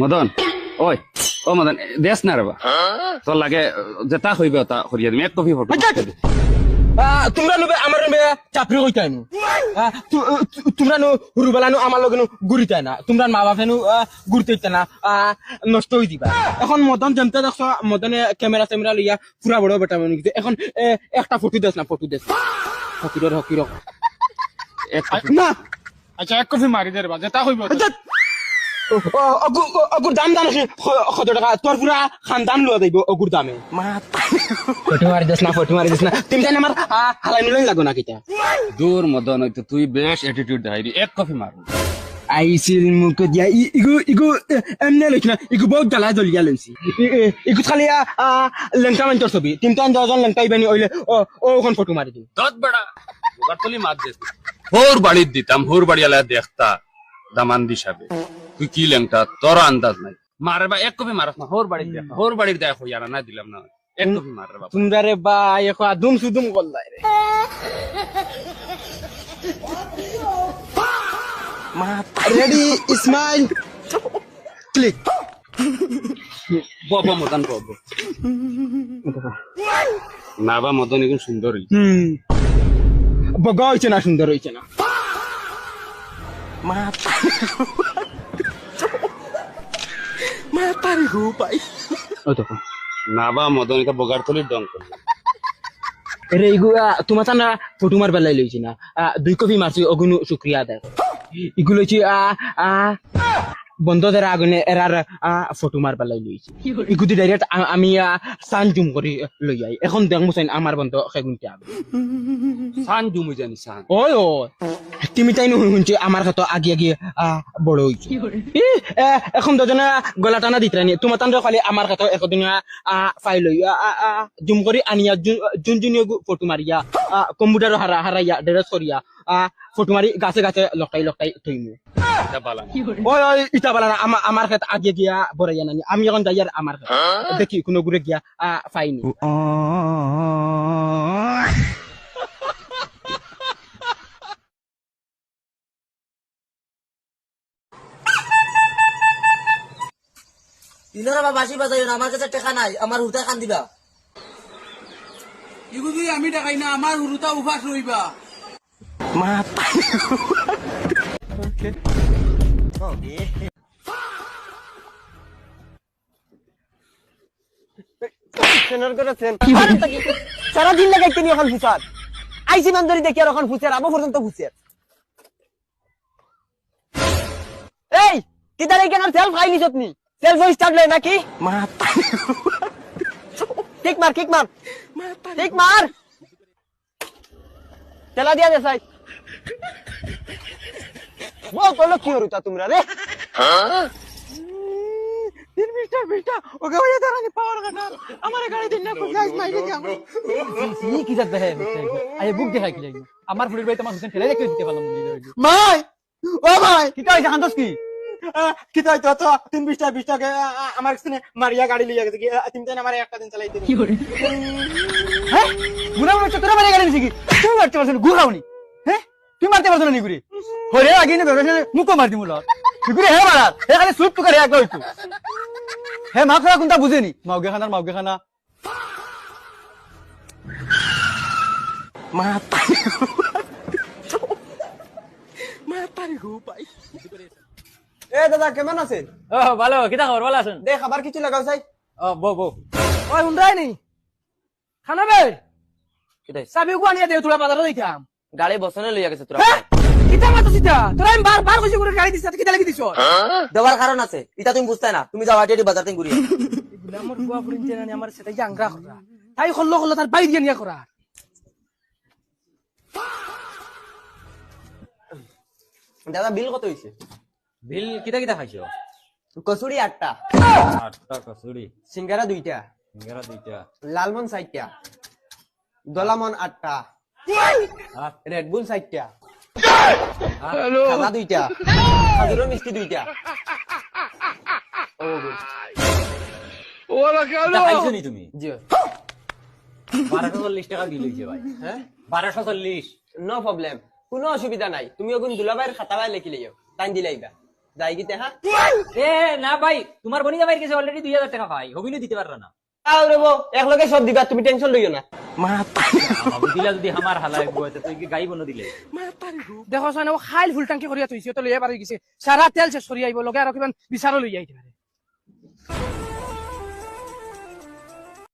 মদন ওই ও মদন দেশ না রে বা তোর লাগে যেটা হইবে তা করিয়া দিম এক কপি ফটো তোমরা নুবে আমার নুবে চাপড়ি কইতাই নু তোমরা নু হুরুবালা আমার লগে ঘুরিতাই না তোমরা মা বাপে ঘুরতে না নষ্ট হয়ে দিবা এখন মদন যেমতে দেখছ মদনে ক্যামেরা ট্যামেরা লইয়া পুরা বড় বেটা মানে এখন একটা ফটো দেস না ফটো দেস হকির হকির না আচ্ছা এক কফি মারি দে রে বা যেটা হইব অগুর দাম দাম কত টাকা তোর পুরা খানদান লওয়া যাইব অগুর দামে ফটো মারি দিস না তুমি জানি আমার হালাই নিলই লাগো না কিটা দূর মদন হইতো তুই বেশ অ্যাটিটিউড দেখাইবি এক কপি মার আইসিল মুখ দিয়া ইগু এমনে লইছ না ইগু বহুত জ্বালা জ্বলিয়া লইছি ইগু খালি লেংটা মাঞ্চর ছবি তিনটা দশজন লেংটা ইবানি ওইলে ওখন ফটো মারি দিই দত বড়া বগাতলি মাত দে হোর বাড়ির দিতাম হোর বাড়িয়ালা দেখতা দামান দিশাবে তুই কি লেংটা তোর আন্দাজ নাই মারে বা এক কপি মারস না হোর বাড়ির দেখ হোর বাড়ির দেখ হইয়ারা না দিলাম না এক কপি মার রে বাবা তোমরা রে বা এক আদুম সুদুম করলাই রে রেডি স্মাইল ক্লিক বাবা মদন বাবা না বা মদন এখন সুন্দরী বগা হইছে না সুন্দর হইছে না মাতারি গো পাই ও দেখো না বা মদন এটা বগার তলির ডং করল রে ইগুলা তোমার না ফটো মার বেলাই লইছি না 2 কপি মারছি অগুনু শুকরিয়া দেয় ইগুলো হচ্ছে বন্ধ দ্বারা আগুনে এরার ফটো মার বেলাই লইছি ইগুদি ডাইরেক্ট আমি সান জুম করে লই যাই এখন দেখমু চাই আমার বন্ধ সেগুনতে আগে সান জুমু জানি সান ওই ও তুমি তাই নুনছি আমার কত আগে আগে বড় হইছে এখন দুজনে গলা টানা দিতে রানি তোমার তান খালি আমার কত একদিন ফাইল লই জুম করে আনিয়া জুন জুনিয় ফটো মারিয়া কম্পিউটার হারাইয়া ড্রেস করিয়া ফটো মারি গাছে গাছে লকাই থইমু ওই ইটা বালা আমার ক্ষেত্রে আগে গিয়া বড়াইয়া নানি আমি এখন যাই আর আমার দেখি কোনো ঘুরে গিয়া পাইনি ইনারা বা বাঁশি বাজাইও না আমার কাছে টাকা নাই আমার হুতা খান দিবা ইগুদি আমি দেখাই না আমার হুরুতা উফাস রইবা সারাদিন লাগাইতে নি এখন ফুসার আইসি মানজরি দেখি আর এখন ফুসের আবো পর্যন্ত ফুসের এই কি দাঁড়াই কেন সেলফ খাইনি সতনি সেলফ স্টার্ট লয় নাকি কিক মার চলা দিয়া দে সাই ও কলো কি হরুতা তোমরা রে তিন বিশটা ওকে ওই দাঁড়ানি পাওয়ার কাটা আমার গাড়ি দিন না ফ্ল্যাশ মাইরে দি আমরা ই কি যাবে হে আই বুক দেখাই কি লাগি আমার ফুলের ভাই তোমার হোসেন ফেলে রেখে দিতে পারলাম ভাই ও ভাই কি কইছ হান্তস কি কিতাই তো তিন বিশটা আমার কাছে মারিয়া গাড়ি লিয়া গেছে তুমি তাই আমার একটা দিন চালাইতে কি করে হ্যাঁ গুনা মনে তোরা মারিয়া গাড়ি নিছি কি তুমি মারতে পারছ গুরাওনি হ্যাঁ তুমি মারতে পারছ না নি গুরি হরে আগে না বেরোছ মুকো মার দিমু লর কি করে হে মারা হে খালি সুপ করে একলা হইতো হে মাখরা কোনটা বুঝেনি মাউগে খানা মাতারি গো পাই এ দাদা কেমন আছেন ও ভালো কিটা খবর ভালো আছেন দে খাবার কিছু লাগাও চাই ও বো ওই হুন্ডাই নি খানা বে কিটাই সাবি গো আনিয়া দে তোরা বাজারে দেখাম গাড়ি বসনে লইয়া গেছে তোরা কিটা মাতো সিটা তোরা আমি বার কইছি করে গাড়ি দিছ কিটা লাগি দিছ দেওয়ার কারণ আছে এটা তুমি বুঝতে না তুমি যাও আটি বাজার থেকে ঘুরিয়ে এগুলা আমার বুয়া ফুরিন জানি আমার সেটাই জাংরা করা তাই খল্লো তার বাইরে নিয়া করা দাদা বিল কত হইছে বিল কিটা খাইছো কচুরি 8টা কচুরি সিঙ্গারা 2টা লালমন 4টা দলামন 8টা রেড বুল 4টা খানা 2টা খাজুরের মিষ্টি 2টা ওরা কেন খাইছো নি তুমি জি 1240 টাকা বিল হইছে ভাই হ্যাঁ 1240 নো প্রবলেম কোনো অসুবিধা নাই তুমি ওগুন দুলাভাইয়ের খাতা ভাই লিখি লিও টাইম দিলাইবা যাই কি দেখা এ না ভাই তোমার বনি জামাইয়ের কাছে অলরেডি 2000 টাকা পাই হবিনও দিতে পারলো না তাও রে বউ একলগে সব দিবা তুমি টেনশন লইও না হবি দিলা যদি আমার হালাই বইতে তুই কি গাই বনো দিলে দেখো সানে ও খাইল ফুল টাঙ্কি করিয়া থইছে তো লইয়া পারি গেছে সারা তেল শেষ করিয়া আইব লগে আর কিমান বিচারও লইয়া আইতে পারে